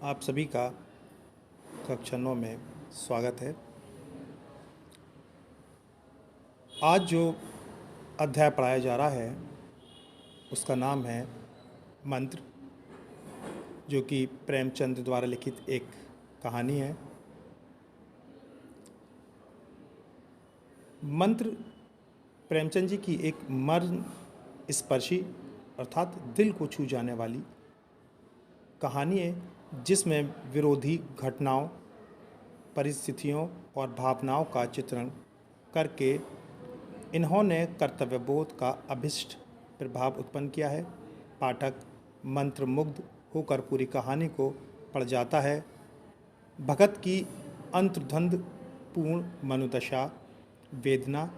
आप सभी का कक्षा 9 में स्वागत है। आज जो अध्याय पढ़ाया जा रहा है उसका नाम है मंत्र, जो कि प्रेमचंद द्वारा लिखित एक कहानी है। मंत्र प्रेमचंद जी की एक मर्म स्पर्शी अर्थात दिल को छू जाने वाली कहानी है, जिसमें विरोधी घटनाओं, परिस्थितियों और भावनाओं का चित्रण करके इन्होंने कर्तव्यबोध का अभिष्ट प्रभाव उत्पन्न किया है। पाठक मंत्रमुग्ध होकर पूरी कहानी को पढ़ जाता है। भगत की अंतर्द्वंद पूर्ण मनोदशा, वेदना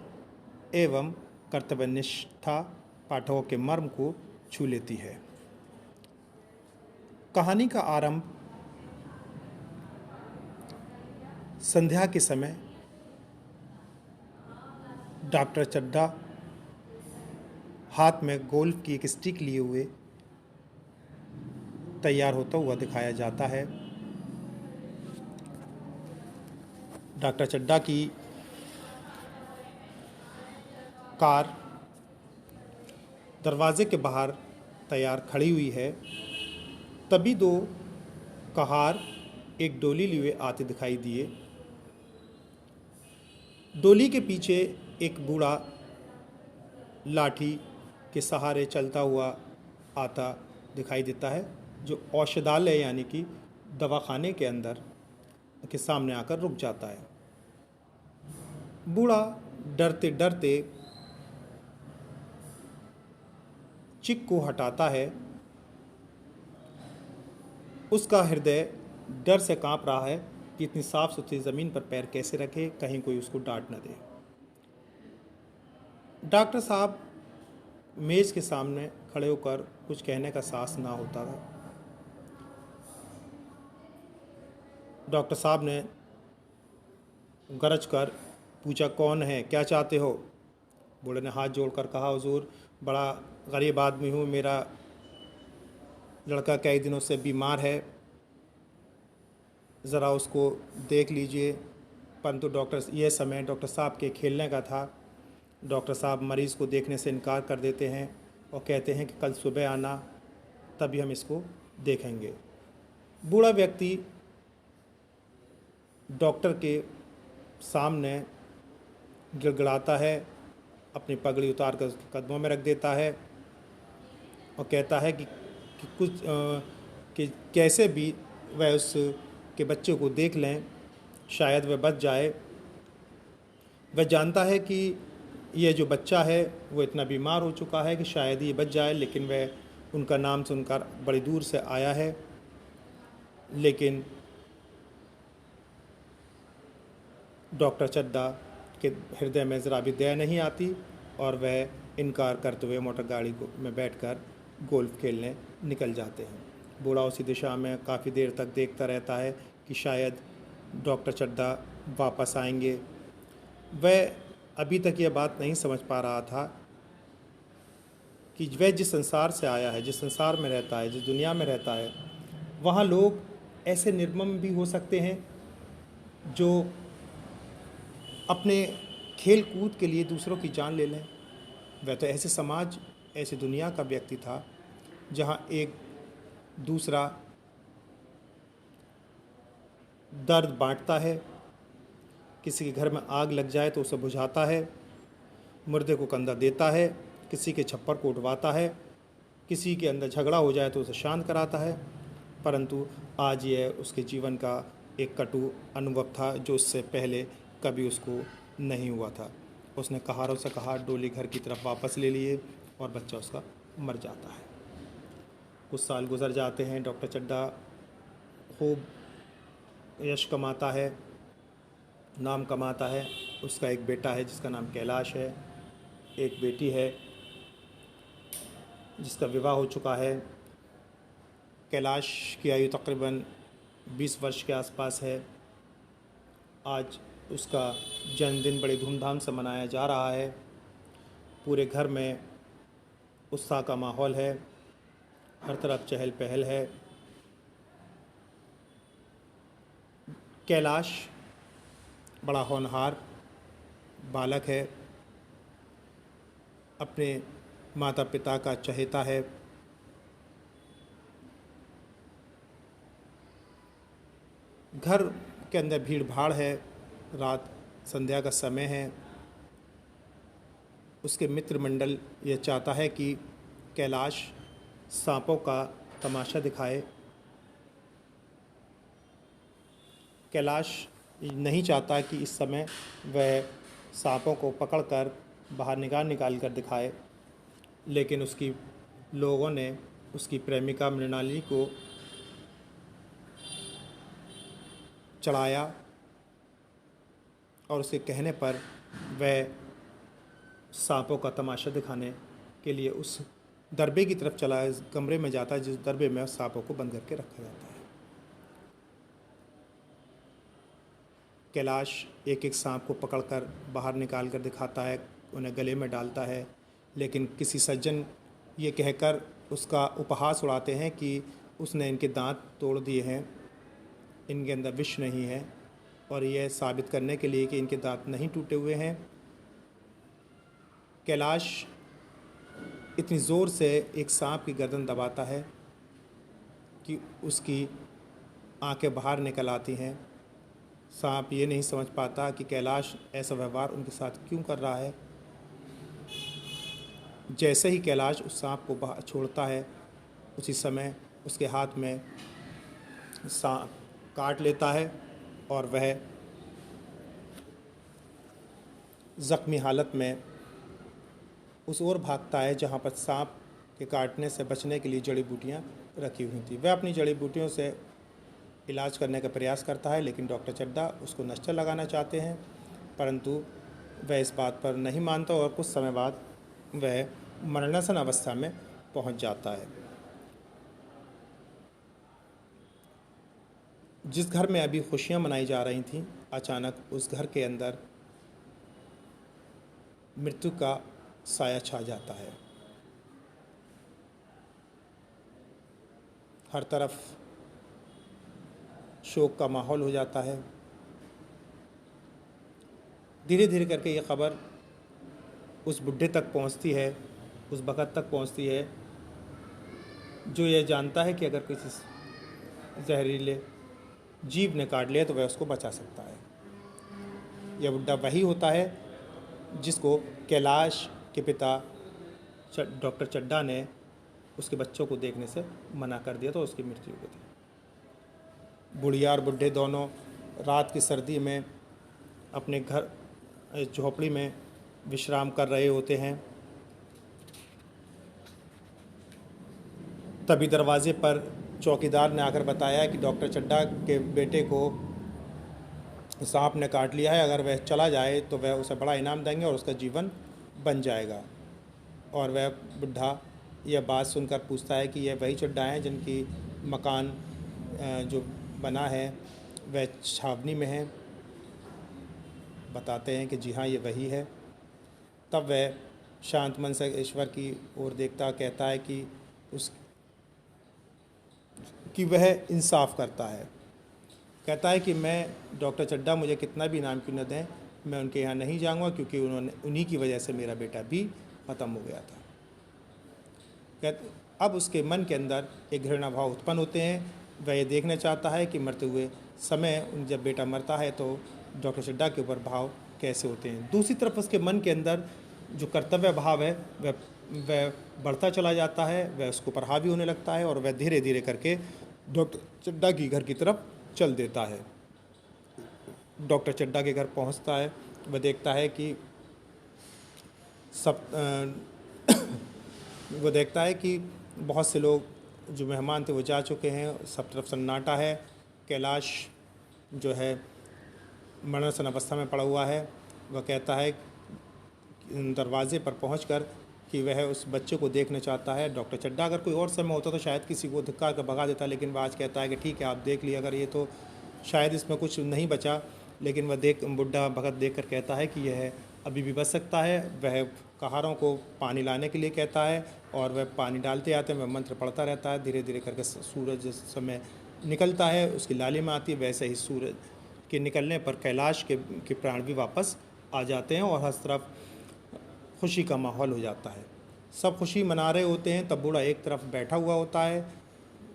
एवं कर्तव्यनिष्ठा पाठकों के मर्म को छू लेती है। कहानी का आरंभ संध्या के समय डॉक्टर चड्ढा हाथ में गोल्फ की एक स्टिक लिए हुए तैयार होता हुआ दिखाया जाता है। डॉक्टर चड्ढा की कार दरवाजे के बाहर तैयार खड़ी हुई है। तभी दो कहार एक डोली लिए आते दिखाई दिए। डोली के पीछे एक बूढ़ा लाठी के सहारे चलता हुआ आता दिखाई देता है, जो औषधालय यानी कि दवाखाने के अंदर के सामने आकर रुक जाता है। बूढ़ा डरते डरते चिक को हटाता है। उसका हृदय डर से कांप रहा है कि इतनी साफ सुथरी ज़मीन पर पैर कैसे रखे, कहीं कोई उसको डांट न दे। डॉक्टर साहब मेज़ के सामने खड़े होकर कुछ कहने का साहस ना होता था। डॉक्टर साहब ने गरज कर पूछा, कौन है, क्या चाहते हो? बूढ़े ने हाथ जोड़कर कहा, हुजूर बड़ा गरीब आदमी हूँ, मेरा लड़का कई दिनों से बीमार है, ज़रा उसको देख लीजिए। परंतु यह समय डॉक्टर साहब के खेलने का था। डॉक्टर साहब मरीज़ को देखने से इनकार कर देते हैं और कहते हैं कि कल सुबह आना, तभी हम इसको देखेंगे। बूढ़ा व्यक्ति डॉक्टर के सामने गिड़गिड़ाता है, अपनी पगड़ी उतार कर उसके कदमों में रख देता है और कहता है कि कैसे भी वह उस के बच्चे को देख लें, शायद वह बच जाए। वह जानता है कि यह जो बच्चा है वो इतना बीमार हो चुका है कि शायद ये बच जाए, लेकिन वह उनका नाम सुनकर बड़ी दूर से आया है। लेकिन डॉक्टर चड्ढा के हृदय में ज़रा भी दया नहीं आती और वह इनकार करते हुए मोटर गाड़ी में बैठकर गोल्फ खेलने निकल जाते हैं। बूढ़ा उसी दिशा में काफ़ी देर तक देखता रहता है कि शायद डॉक्टर चड्ढा वापस आएंगे। वह अभी तक यह बात नहीं समझ पा रहा था कि वह जिस संसार से आया है, जिस संसार में रहता है, जिस दुनिया में रहता है, वहाँ लोग ऐसे निर्मम भी हो सकते हैं जो अपने खेल कूद के लिए दूसरों की जान ले लें। वह तो ऐसे समाज, ऐसी दुनिया का व्यक्ति था जहाँ एक दूसरा दर्द बांटता है। किसी के घर में आग लग जाए तो उसे बुझाता है, मुर्दे को कंधा देता है, किसी के छप्पर को उठवाता है, किसी के अंदर झगड़ा हो जाए तो उसे शांत कराता है। परंतु आज यह उसके जीवन का एक कटु अनुभव था जो उससे पहले कभी उसको नहीं हुआ था। उसने कहारों से कहा, डोली घर की तरफ वापस ले लिए और बच्चा उसका मर जाता है। कुछ साल गुजर जाते हैं। डॉक्टर चड्ढा खूब यश कमाता है, नाम कमाता है। उसका एक बेटा है जिसका नाम कैलाश है, एक बेटी है जिसका विवाह हो चुका है। कैलाश की आयु तकरीबन 20 वर्ष के आसपास है। आज उसका जन्मदिन बड़ी धूमधाम से मनाया जा रहा है। पूरे घर में उत्साह का माहौल है, हर तरफ चहल पहल है। कैलाश बड़ा होनहार बालक है, अपने माता पिता का चहेता है। घर के अंदर भीड़ भाड़ है, रात संध्या का समय है। उसके मित्र मंडल ये चाहता है कि कैलाश सांपों का तमाशा दिखाए। कैलाश नहीं चाहता कि इस समय वह सांपों को पकड़कर बाहर निकाल कर दिखाए, लेकिन उसकी लोगों ने उसकी प्रेमिका मृणालिनी को चढ़ाया और उसके कहने पर वह सांपों का तमाशा दिखाने के लिए उस दरबे की तरफ चला, इस कमरे में जाता है जिस दरबे में सांपों को बंद करके रखा जाता है। कैलाश एक एक सांप को पकड़कर बाहर निकाल कर दिखाता है, उन्हें गले में डालता है, लेकिन किसी सज्जन ये कहकर उसका उपहास उड़ाते हैं कि उसने इनके दांत तोड़ दिए हैं, इनके अंदर विष नहीं है। और यह साबित करने के लिए कि इनके दांत नहीं टूटे हुए हैं, कैलाश इतनी ज़ोर से एक सांप की गर्दन दबाता है कि उसकी आंखें बाहर निकल आती हैं। सांप ये नहीं समझ पाता कि कैलाश ऐसा व्यवहार उनके साथ क्यों कर रहा है। जैसे ही कैलाश उस सांप को बाहर छोड़ता है, उसी समय उसके हाथ में सांप काट लेता है और वह ज़ख्मी हालत में उस ओर भागता है जहाँ पर सांप के काटने से बचने के लिए जड़ी बूटियाँ रखी हुई थी। वह अपनी जड़ी बूटियों से इलाज करने का प्रयास करता है, लेकिन डॉक्टर चड्ढा उसको नश्तर लगाना चाहते हैं, परंतु वह इस बात पर नहीं मानता और कुछ समय बाद वह मरणासन अवस्था में पहुंच जाता है। जिस घर में अभी खुशियां मनाई जा रही थीं, अचानक उस घर के अंदर मृत्यु का साया छा जाता है। हर तरफ शोक का माहौल हो जाता है। धीरे धीरे करके ये खबर उस बुढ़े तक पहुंचती है, उस भगत तक पहुंचती है जो ये जानता है कि अगर किसी जहरीले जीव ने काट लिया तो वह उसको बचा सकता है। यह बुढ़ा वही होता है जिसको कैलाश के पिता डॉक्टर चड्ढा ने उसके बच्चों को देखने से मना कर दिया तो उसकी मृत्यु हो गई। बुढ़िया और बुढ़े दोनों रात की सर्दी में अपने घर झोपड़ी में विश्राम कर रहे होते हैं। तभी दरवाजे पर चौकीदार ने आकर बताया कि डॉक्टर चड्ढा के बेटे को सांप ने काट लिया है, अगर वह चला जाए तो वह उसे बड़ा इनाम देंगे और उसका जीवन बन जाएगा। और वह बुढ़ा यह बात सुनकर पूछता है कि यह वही चड्ढा हैं जिनकी मकान जो बना है वह छावनी में है। बताते हैं कि जी हाँ, ये वही है। तब वह शांत मन से ईश्वर की ओर देखता, कहता है कि वह इंसाफ करता है। कहता है कि मैं डॉक्टर चड्ढा मुझे कितना भी इनाम क्यों न दें, मैं उनके यहाँ नहीं जाऊँगा, क्योंकि उन्हीं की वजह से मेरा बेटा भी ख़त्म हो गया था। अब उसके मन के अंदर एक घृणा भाव उत्पन्न होते हैं। वह ये देखना चाहता है कि मरते हुए समय जब बेटा मरता है तो डॉक्टर चड्ढा के ऊपर भाव कैसे होते हैं। दूसरी तरफ उसके मन के अंदर जो कर्तव्य भाव है वह बढ़ता चला जाता है, वह उसको पर हावी होने लगता है और वह धीरे धीरे करके डॉक्टर चड्ढा की घर की तरफ चल देता है। डॉक्टर चड्ढा के घर पहुंचता है, वह देखता है कि वो देखता है कि बहुत से लोग जो मेहमान थे वो जा चुके हैं, सब तरफ सन्नाटा है। कैलाश जो है मरणासन अवस्था में पड़ा हुआ है। वह कहता है दरवाजे पर पहुंचकर कि वह उस बच्चे को देखना चाहता है। डॉक्टर चड्ढा अगर कोई और समय होता तो शायद किसी को धिक्कार कर भगा देता, लेकिन वह आज कहता है कि ठीक है आप देख लिए, अगर ये तो शायद इसमें कुछ नहीं बचा। लेकिन वह बुढ़ा भगत देख कर कहता है कि यह अभी भी बच सकता है। वह कहारों को पानी लाने के लिए कहता है और वह पानी डालते आते हैं, वह मंत्र पढ़ता रहता है। धीरे धीरे करके सूरज जिस समय निकलता है उसकी लाली में आती है, वैसे ही सूरज के निकलने पर कैलाश के प्राण भी वापस आ जाते हैं और हर तरफ खुशी का माहौल हो जाता है। सब खुशी मना रहे होते हैं, तब बूढ़ा एक तरफ बैठा हुआ होता है।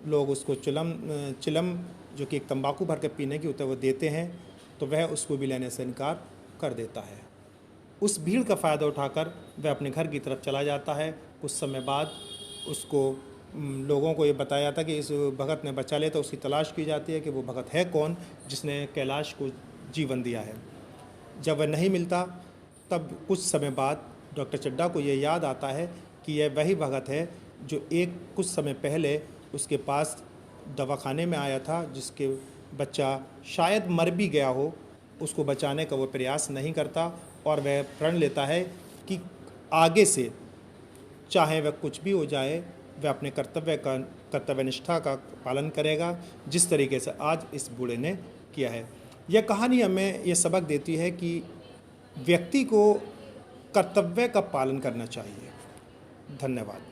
लोग उसको चिलम जो कि एक तंबाकू भर के पीने की होता है वो देते हैं, तो वह उसको भी लेने से इनकार कर देता है। उस भीड़ का फ़ायदा उठाकर वह अपने घर की तरफ चला जाता है। कुछ समय बाद उसको लोगों को ये बताया जाता है कि इस भगत ने बचा लिया, तो उसकी तलाश की जाती है कि वो भगत है कौन जिसने कैलाश को जीवन दिया है। जब वह नहीं मिलता तब कुछ समय बाद डॉक्टर चड्ढा को यह याद आता है कि यह वही भगत है जो कुछ समय पहले उसके पास दवाखाने में आया था, जिसके बच्चा शायद मर भी गया हो। उसको बचाने का वो प्रयास नहीं करता और वह प्रण लेता है कि आगे से चाहे वह कुछ भी हो जाए, वह अपने कर्तव्यनिष्ठा का पालन करेगा, जिस तरीके से आज इस बूढ़े ने किया है। यह कहानी हमें ये सबक देती है कि व्यक्ति को कर्तव्य का पालन करना चाहिए। धन्यवाद।